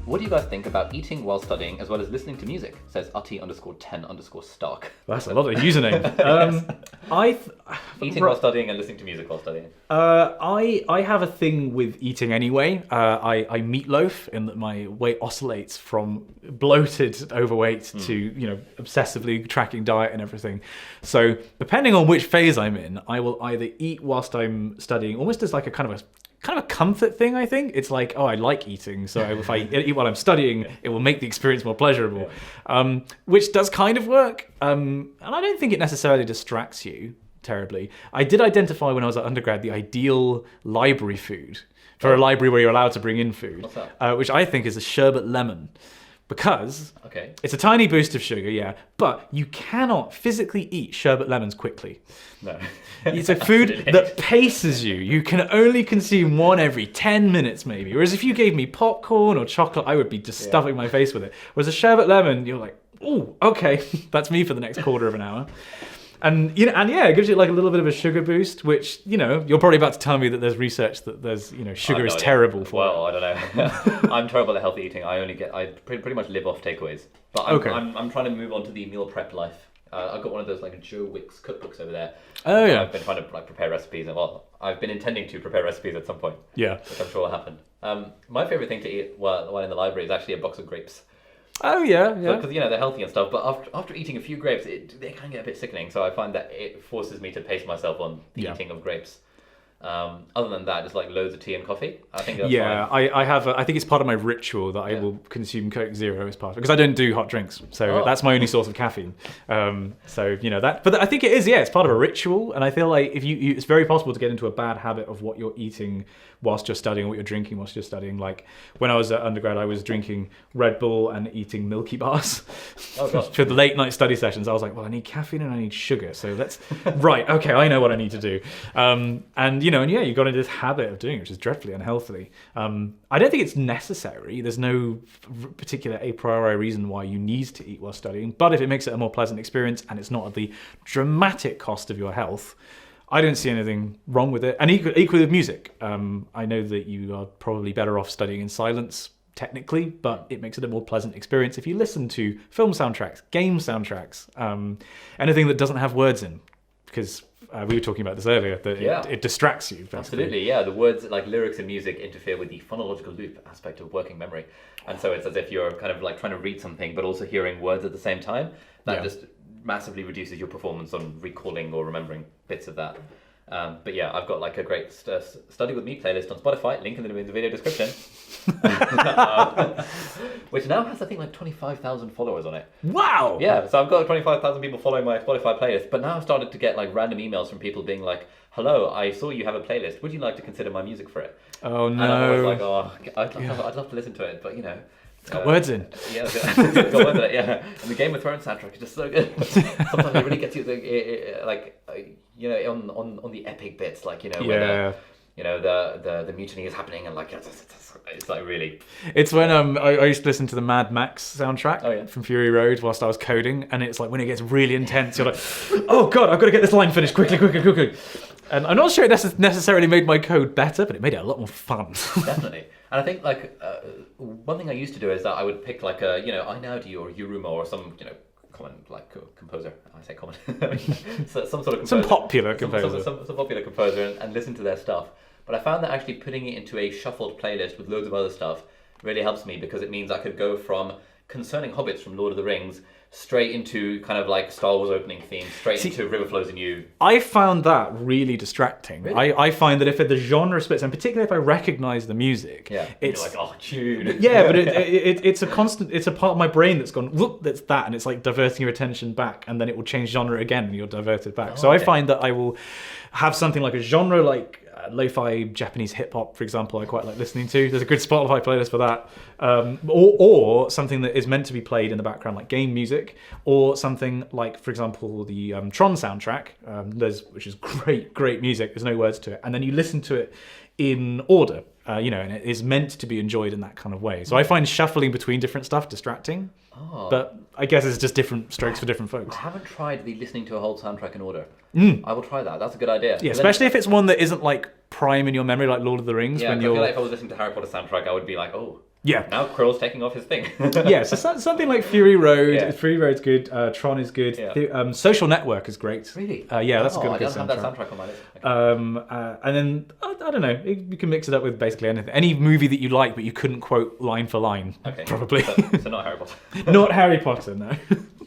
What do you guys think about eating while studying as well as listening to music? Says Utty_10_Stark. That's a lot of username. Eating while studying and listening to music while studying. I have a thing with eating anyway. I meatloaf in that my weight oscillates from bloated overweight to obsessively tracking diet and everything. So depending on which phase I'm in, I will either eat whilst I'm studying, almost as like a kind of a comfort thing, I think. It's like, I like eating, so if I eat while I'm studying, it will make the experience more pleasurable, which does kind of work. And I don't think it necessarily distracts you terribly. I did identify when I was at undergrad the ideal library food for a library where you're allowed to bring in food. What's that? Which I think is a sherbet lemon. Because it's a tiny boost of sugar, but you cannot physically eat sherbet lemons quickly. No. It's a food that paces you. You can only consume one every 10 minutes maybe. Whereas if you gave me popcorn or chocolate, I would be just stuffing my face with it. Whereas a sherbet lemon, you're like, oh, okay, that's me for the next quarter of an hour. And it gives you like a little bit of a sugar boost, which, you're probably about to tell me that there's research that there's, sugar is terrible for Well, I don't know. I'm terrible at healthy eating. I pretty much live off takeaways. But I'm trying to move on to the meal prep life. I've got one of those like Joe Wicks cookbooks over there. Oh yeah. I've been trying to prepare recipes, and I've been intending to prepare recipes at some point. Yeah. Which I'm sure will happen. My favorite thing to eat while in the library is actually a box of grapes. Oh yeah. Because they're healthy and stuff, but after eating a few grapes, they can get a bit sickening. So I find that it forces me to pace myself on the eating of grapes. Other than that, just like loads of tea and coffee. I think that's fine. I think it's part of my ritual that I will consume Coke Zero as part of it, because I don't do hot drinks, so that's my only source of caffeine. That. But I think it is, it's part of a ritual, and I feel like if it's very possible to get into a bad habit of what you're eating whilst you're studying, or what you're drinking whilst you're studying. Like when I was at undergrad, I was drinking Red Bull and eating Milky Bars for the late night study sessions. I was like, well, I need caffeine and I need sugar, so I know what I need to do. You got into this habit of doing it, which is dreadfully unhealthy. I don't think it's necessary. There's no particular a priori reason why you need to eat while studying, but if it makes it a more pleasant experience and it's not at the dramatic cost of your health, I don't see anything wrong with it. And equally with music. I know that you are probably better off studying in silence, technically, but it makes it a more pleasant experience if you listen to film soundtracks, game soundtracks, anything that doesn't have words in, because we were talking about this earlier, that it distracts you. Basically. Absolutely, yeah. The words, like lyrics and music, interfere with the phonological loop aspect of working memory. And so it's as if you're kind of like trying to read something, but also hearing words at the same time. That just massively reduces your performance on recalling or remembering bits of that. But yeah, I've got like a great Study With Me playlist on Spotify, link in the video description, which now has, I think, like 25,000 followers on it. Wow! Yeah, so I've got 25,000 people following my Spotify playlist, but now I've started to get like random emails from people being like, hello, I saw you have a playlist, would you like to consider my music for it? Oh no. And I was like, I'd love to listen to it, but it's got words in. Yeah, it's got words in it, yeah. And the Game of Thrones soundtrack is just so good. Sometimes it really gets you, on the epic bits, like, where the mutiny is happening, and like it's like really. It's when I used to listen to the Mad Max soundtrack from Fury Road whilst I was coding, and it's like when it gets really intense, you're like, oh god, I've got to get this line finished quickly. And I'm not sure it necessarily made my code better, but it made it a lot more fun. Definitely. And I think like one thing I used to do is that I would pick like a Einaudi or Yuruma or some common like composer. I say common. So some sort of composer, some popular composer, some popular composer, and listen to their stuff. But I found that actually putting it into a shuffled playlist with loads of other stuff really helps me, because it means I could go from Concerning Hobbits from Lord of the Rings straight into kind of like Star Wars opening theme, into River Flows in You. I found that really distracting. Really? I find that if the genre splits, and particularly if I recognise the music, it's like, oh, tune. Yeah, but it's a constant. It's a part of my brain that's gone, whoop, that's that, and it's like diverting your attention back, and then it will change genre again, and you're diverted back. I find that I will have something like a genre like lo-fi Japanese hip-hop, for example, I quite like listening to. There's a good Spotify playlist for that. Or something that is meant to be played in the background, like game music, or something like, for example, the Tron soundtrack, which is great music. There's no words to it. And then you listen to it in order, and it is meant to be enjoyed in that kind of way. So I find shuffling between different stuff distracting. But I guess it's just different strokes for different folks. I haven't tried the listening to a whole soundtrack in order. I will try that. That's a good idea. Yeah, especially if it's one that isn't like prime in your memory, like Lord of the Rings. Yeah, I feel like if I was listening to Harry Potter soundtrack, I would be like, oh, Yeah. Now Krill's taking off his thing. Yeah, so something like Fury Road. Yeah. Fury Road's good. Tron is good. Yeah. Social Network is great. Really? Yeah, that's a good I don't have that soundtrack. soundtrack on my list. Okay. And then I don't know. You can mix it up with basically anything. Any movie that you like, but you couldn't quote line for line. Okay. Probably. So not Harry Potter. Not Harry Potter, no.